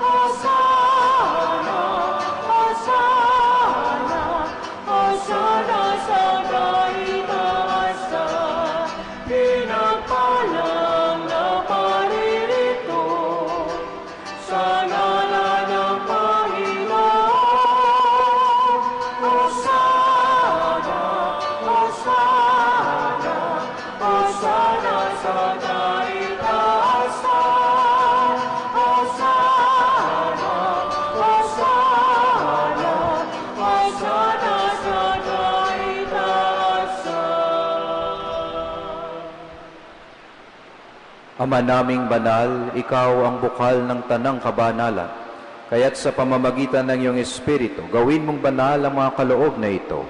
Hosana, Hosana, Hosana sa kaitaasan. Pinagpalang na paririto sa ngalan ng Panginoon. Hosana, Hosana, Hosana sa kaitaasan. Hosana, Hosana, Hosana sa kaitaasan. Ama naming banal, ikaw ang bukal ng tanang kabanalan. Kaya't sa pamamagitan ng iyong Espiritu, gawin mong banal ang mga kaloob na ito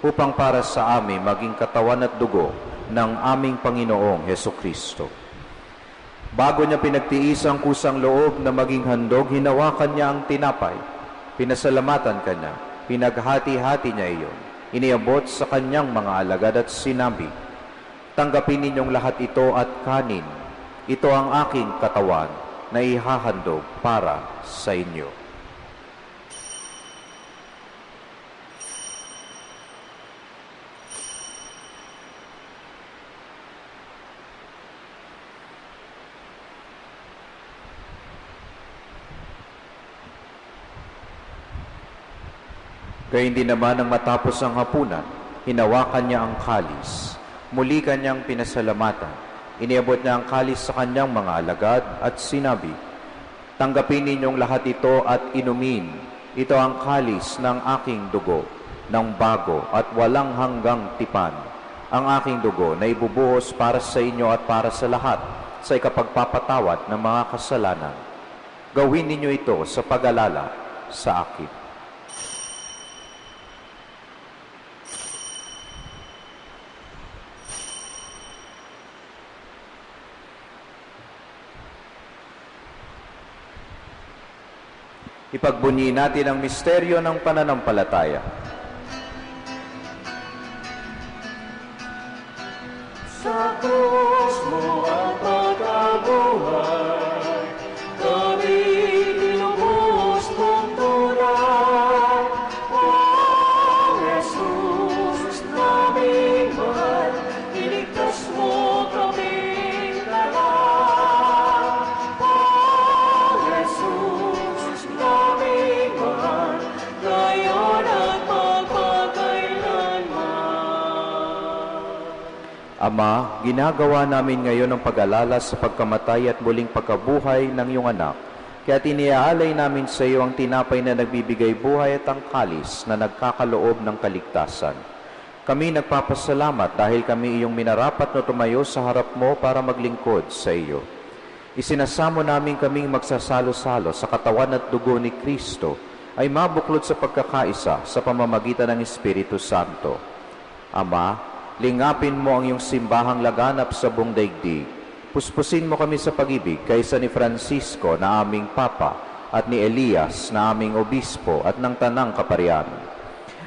upang para sa amin maging katawan at dugo ng aming Panginoong Hesukristo. Bago niya pinagtiis ang kusang loob na maging handog, hinawakan niya ang tinapay. Pinasalamatan kanya, pinaghati-hati niya iyon. Iniabot sa kanyang mga alagad at sinabi, "Tanggapin ninyong lahat ito at kanin. Ito ang aking katawan na ihahandog para sa inyo." Gayun din naman nang matapos ang hapunan, hinawakan niya ang kalis. Muli kanyang pinasalamatan. Iniabot niya ang kalis sa kanyang mga alagad at sinabi, "Tanggapin ninyong lahat ito at inumin. Ito ang kalis ng aking dugo, ng bago at walang hanggang tipan. Ang aking dugo na ibubuhos para sa inyo at para sa lahat sa ikapagpapatawad ng mga kasalanan. Gawin ninyo ito sa pag-alala sa akin." Ipagbunyi natin ang misteryo ng pananampalataya. Sa krus mo ang pagkabuhay, kami inubuhos mong tunay. O Jesus, naming mahal, iligtas mo kaming lahat. O Jesus, naming mahal, ngayon at magpapakailanman. Ama, ginagawa namin ngayon ang pag-alala sa pagkamatay at muling pagkabuhay ng iyong anak. Kaya iniaalay namin sa iyo ang tinapay na nagbibigay buhay at ang kalis na nagkakaloob ng kaligtasan. Kami nagpapasalamat dahil kami iyong minarapat na tumayo sa harap mo para maglingkod sa iyo. Isinasamo namin kaming magsasalo-salo sa katawan at dugo ni Kristo ay mabuklod sa pagkakaisa sa pamamagitan ng Espiritu Santo. Ama, lingapin mo ang iyong simbahang laganap sa buong daigdig. Puspusin mo kami sa pag-ibig kaysa ni Francisco na aming Papa at ni Elias na aming Obispo at ng Tanang Kaparian.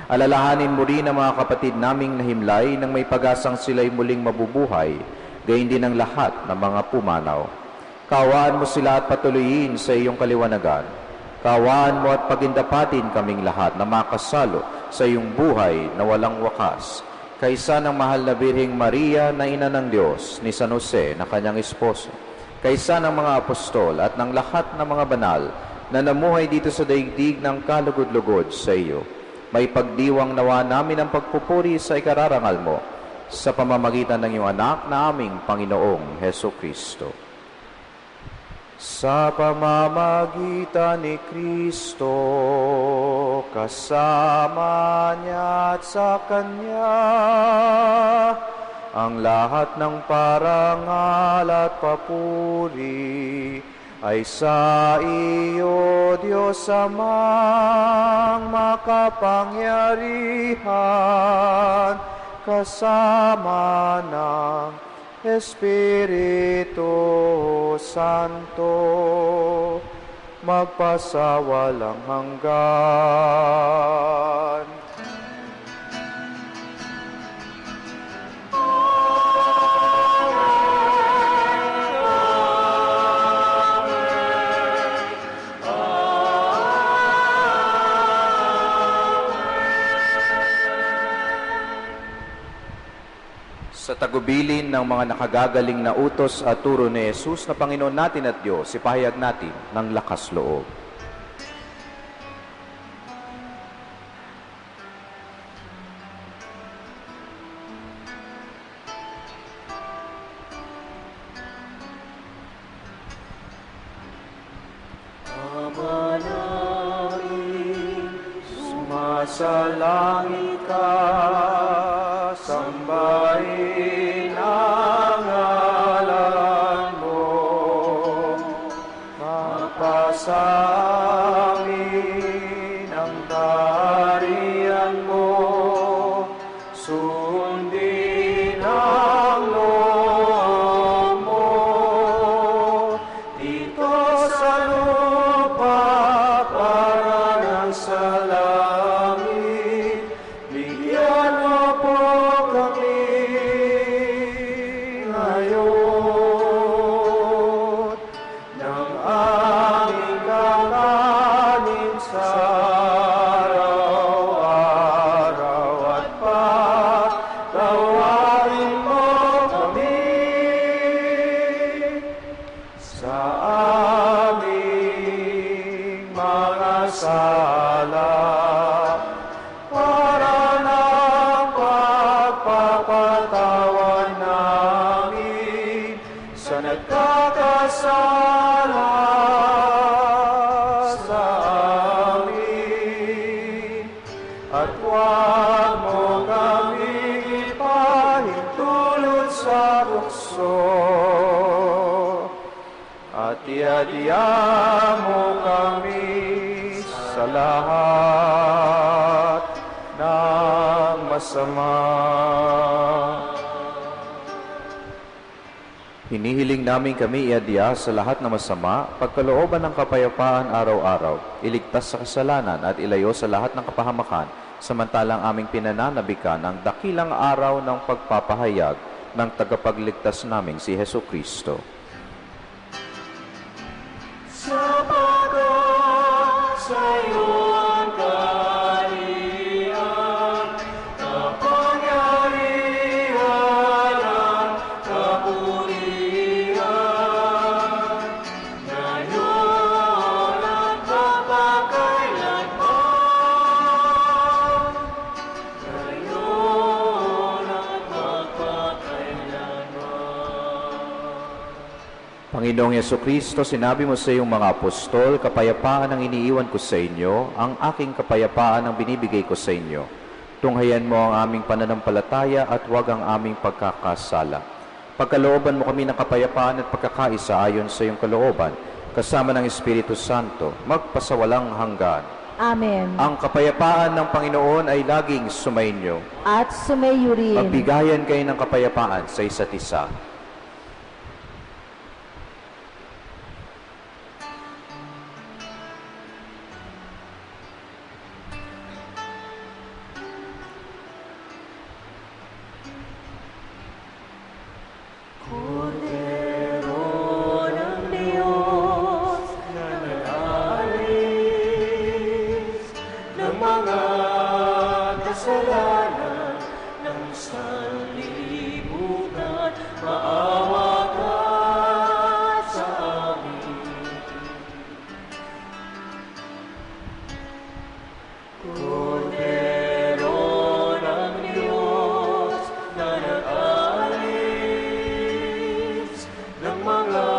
Alalahanin mo rin ang mga kapatid naming nahimlay nang may pag-asang sila'y muling mabubuhay, gayon din ang lahat ng mga pumanaw. Kaawaan mo sila at patuloyin sa iyong kaliwanagan. Kaawaan mo at pagindapatin kaming lahat na makasalo sa iyong buhay na walang wakas. Kaysa ng mahal na Birheng Maria na ina ng Diyos, ni San Jose na kanyang esposo, kaysa ng mga apostol at ng lahat ng mga banal na namuhay dito sa daigdig ng kalugod-lugod sa iyo, may pagdiwang nawa namin ang pagpupuri sa ikararangal mo sa pamamagitan ng iyong anak na aming Panginoong Heso Kristo. Sa pamamagitan ni Kristo, kasama niya at sa Kanya, ang lahat ng parangal at papuri ay sa iyo, Diyos Amang makapangyarihan, kasama ng Espiritu Santo, magpasawalang hanggan. Sa tagubilin ng mga nakagagaling na utos at turo ni Jesus na Panginoon natin at Diyos, ipahayag natin ng lakas loob. Ama namin, sumasalangit ka, sambahin ang ngalan mo, mapasamin ang kaharian mo, sundin ang loob mo, dito sa lupa para ng sa langit, bigyan tukso at iadya mo kami sa lahat ng masama. Hinihiling namin kami iadya sa lahat ng masama, pagkalooban ng kapayapaan araw-araw, iligtas sa kasalanan at ilayo sa lahat ng kapahamakan, samantalang aming pinananabikan ang dakilang araw ng pagpapahayag ng tagapagligtas naming si Hesu Kristo. Sapagat sa'yo ang kaharian, kapangyarihan at kapurihan, ngayon at magpakailanman. Ngayon at magpakailanman. Panginoong Yesukristo, sinabi mo sa iyong mga apostol, kapayapaan ang iniiwan ko sa inyo, ang aking kapayapaan ang binibigay ko sa inyo. Tunghayan mo ang aming pananampalataya at huwag ang aming pagkakasala. Pagkalooban mo kami ng kapayapaan at pagkakaisa ayon sa iyong kalooban, kasama ng Espiritu Santo, magpasawalang hanggan. Amen. Ang kapayapaan ng Panginoon ay laging sumainyo. At sumayo rin. Magbigayan kayo ng kapayapaan sa isa't isa. Kordero ng Diyos na nag-aalis ng mga kasalanan ng sanlibutan, maawa ka sa amin. Kordero ng Diyos na nag-aalis ng mga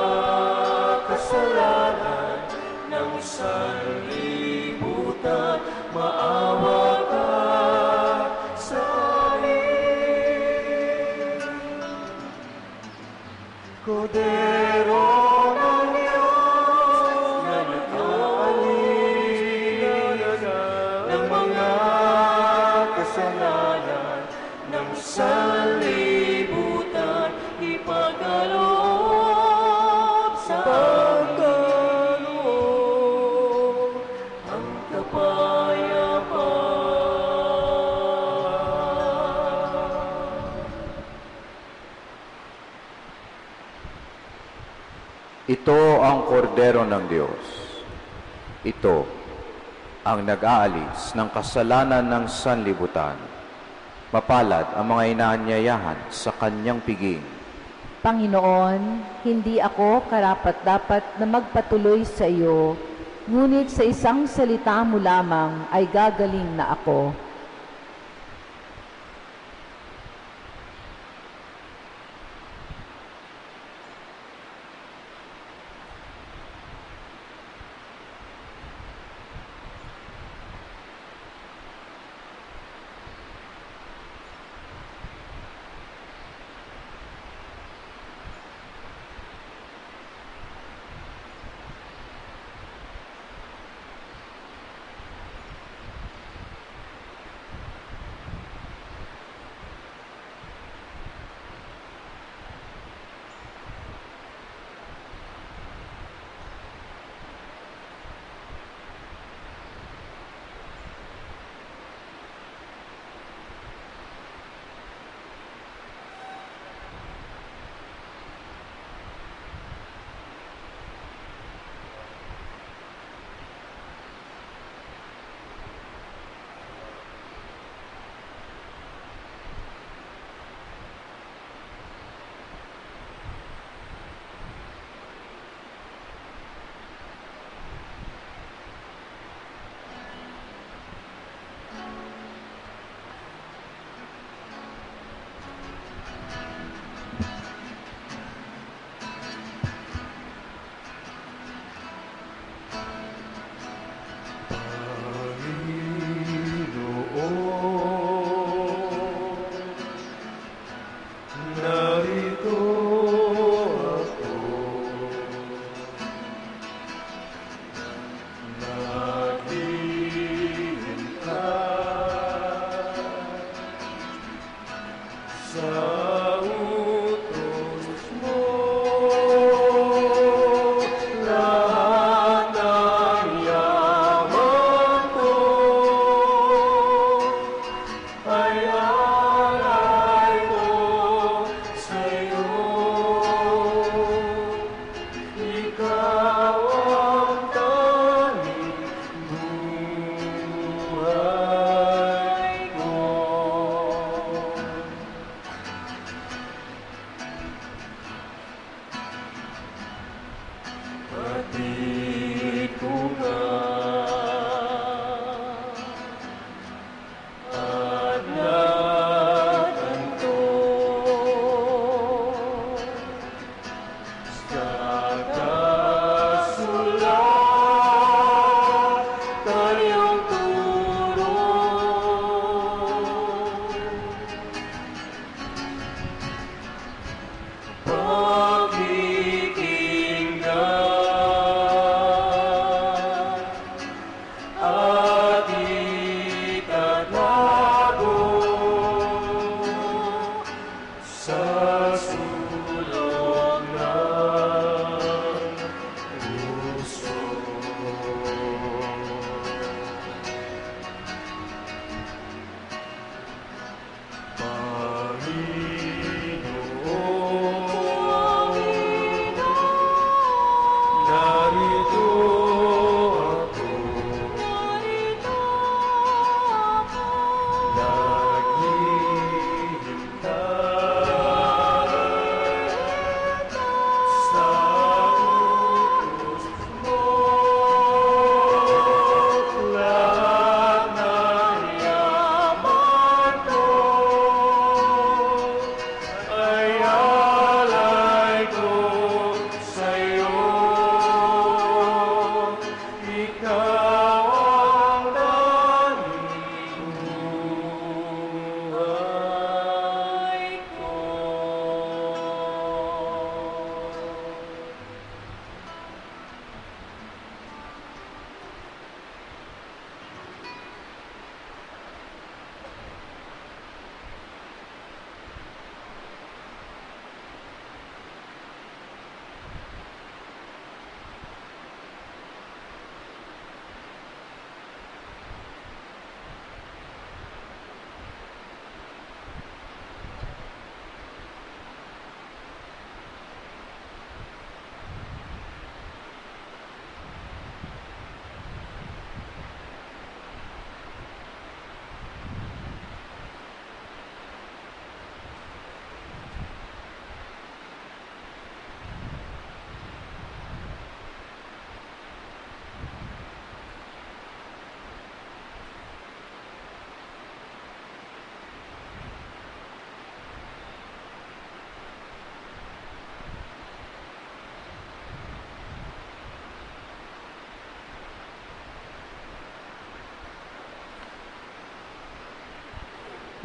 kasalanan ng sanlibutan, maawa ka sa amin. Kordero ng Diyos na nag-aalis ng mga kasalanan ng sanlibutan, ipagkaloob sa amin ang kapayapaan. Ito ang kordero ng Diyos. Ito ang nag-aalis ng kasalanan ng sanlibutan. Mapalad ang mga inaanyayahan sa kanyang piging. Panginoon, hindi ako karapat-dapat na magpatuloy sa iyo, ngunit sa isang salita mo lamang ay gagaling na ako.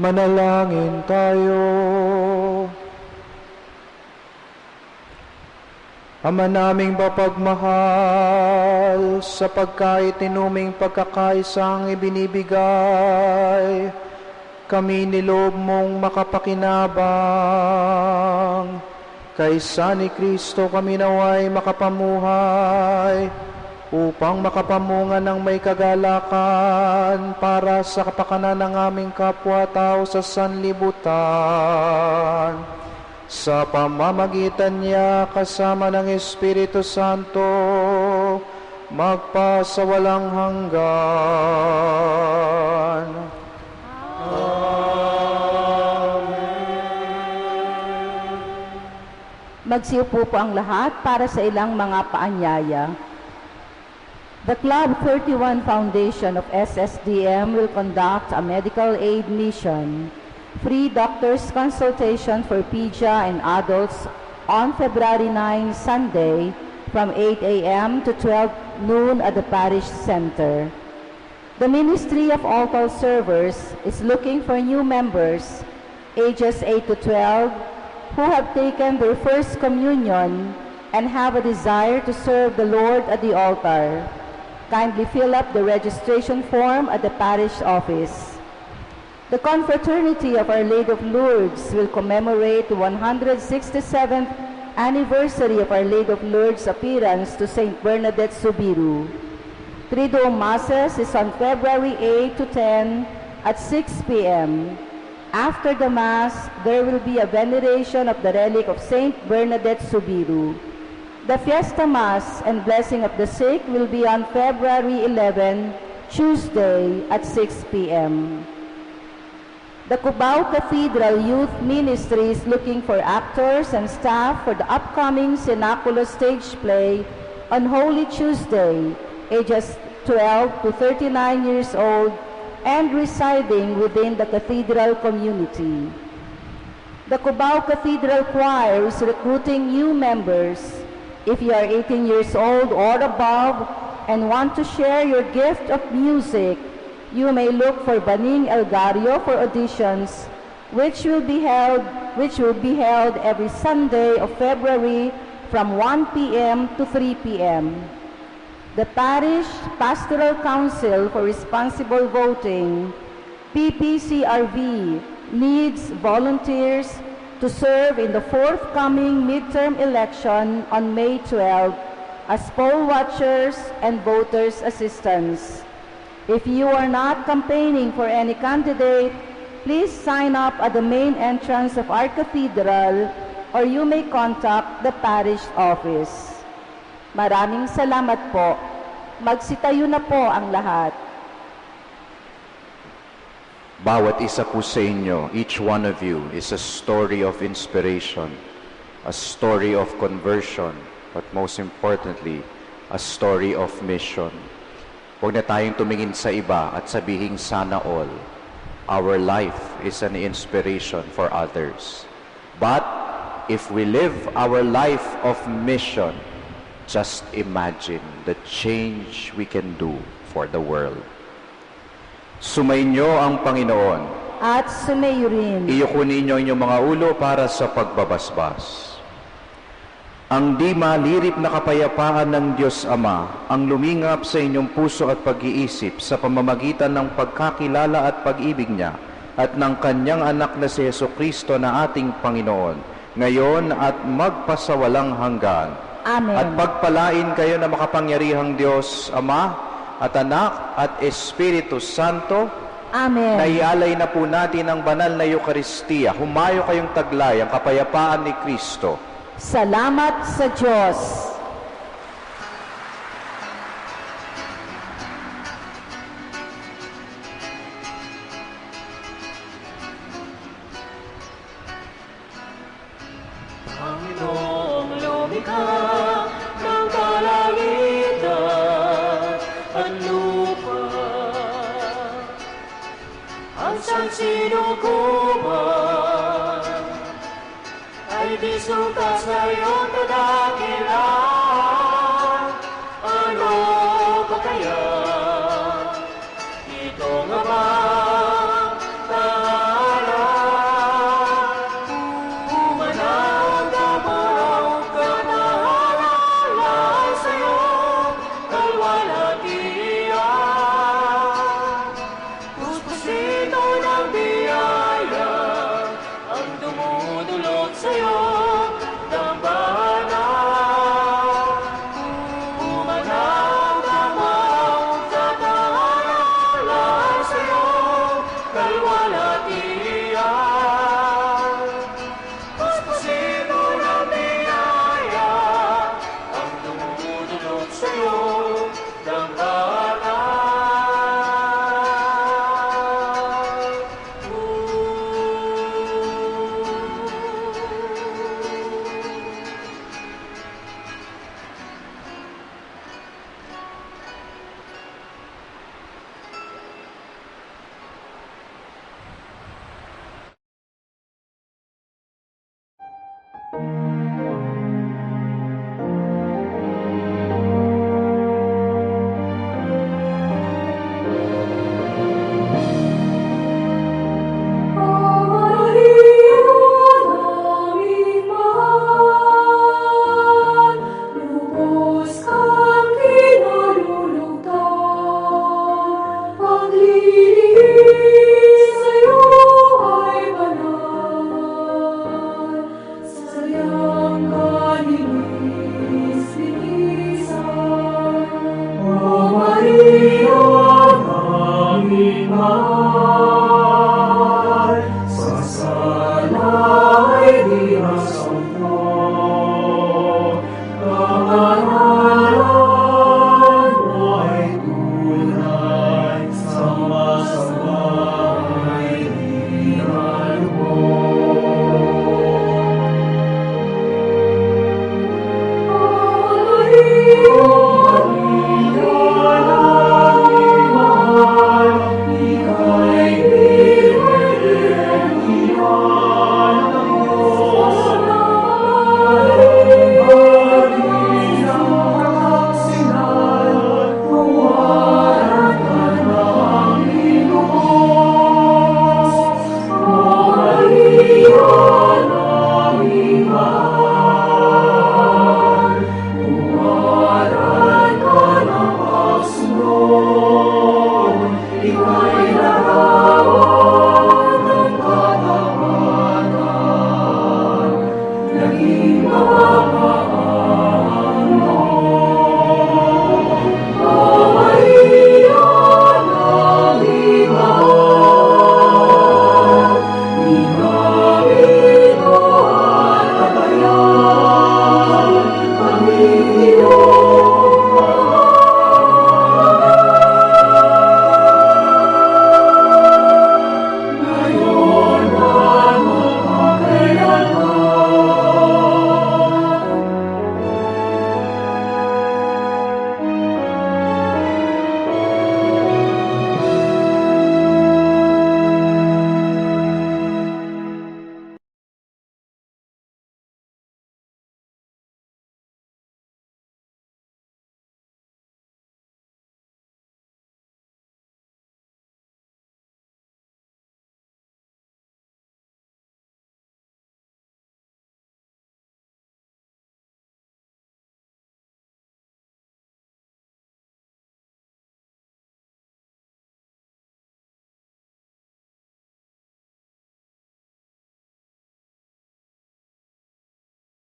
Manalangin tayo. Ama naming mapagmahal, sa pagkaitinuming pagkakaisang ibinibigay, kami niloob mong makapakinabang. Kaysa ni Kristo kami naway makapamuhay, upang makapamungan ng may kagalakan para sa kapakanan ng aming kapwa-tao sa sanlibutan. Sa pamamagitan niya kasama ng Espiritu Santo, magpasawalang hanggan. Magsiupo po ang lahat para sa ilang mga paanyaya. The Club 31 Foundation of SSDM will conduct a medical aid mission, free doctor's consultation for PIDSA and adults on February 9, Sunday, from 8 a.m. to 12 noon at the Parish Center. The Ministry of Altar Servers is looking for new members, ages 8 to 12, who have taken their first communion and have a desire to serve the Lord at the altar. Kindly fill up the registration form at the parish office. The Confraternity of Our Lady of Lourdes will commemorate the 167th anniversary of Our Lady of Lourdes' appearance to St. Bernadette Subiru. Triduum Masses is on February 8 to 10 at 6 p.m. After the Mass, there will be a veneration of the relic of St. Bernadette Subiru. The Fiesta Mass and Blessing of the Sick will be on February 11, Tuesday at 6 p.m. The Cubao Cathedral Youth Ministry is looking for actors and staff for the upcoming Cenaculo stage play on Holy Tuesday, ages 12 to 39 years old, and residing within the cathedral community. The Cubao Cathedral Choir is recruiting new members. If you are 18 years old or above and want to share your gift of music, you may look for Baning Elgario for auditions, which will be held every Sunday of February from 1 p.m. to 3 p.m. The Parish Pastoral Council for Responsible Voting, PPCRV, needs volunteers to serve in the forthcoming midterm election on May 12 as poll watchers and voters' assistants. If you are not campaigning for any candidate, please sign up at the main entrance of our cathedral or you may contact the parish office. Maraming salamat po. Magsitayo na po ang lahat. Bawat isa po sa inyo, each one of you, is a story of inspiration, a story of conversion, but most importantly, a story of mission. Huwag na tayong tumingin sa iba at sabihin sana all. Our life is an inspiration for others. But if we live our life of mission, just imagine the change we can do for the world. Sumainyo ang Panginoon. At sumayo rin. Iyuko ninyo inyong mga ulo para sa pagbabasbas. Ang di malirip na kapayapaan ng Diyos Ama ang lumingap sa inyong puso at pag-iisip sa pamamagitan ng pagkakilala at pag-ibig niya at ng kanyang anak na si Jesucristo na ating Panginoon, ngayon at magpasawalang hanggan. Amen. At pagpalain kayo na makapangyarihang Diyos, Ama, at Anak, at Espiritu Santo. Amen. Naialay na po natin ang banal na Eucharistia. Humayo kayong taglay ang kapayapaan ni Kristo. Salamat sa Diyos. Panginoong lumikha ng kalangitan at lupa, ang siyang sinukupan ay di sukas na iyong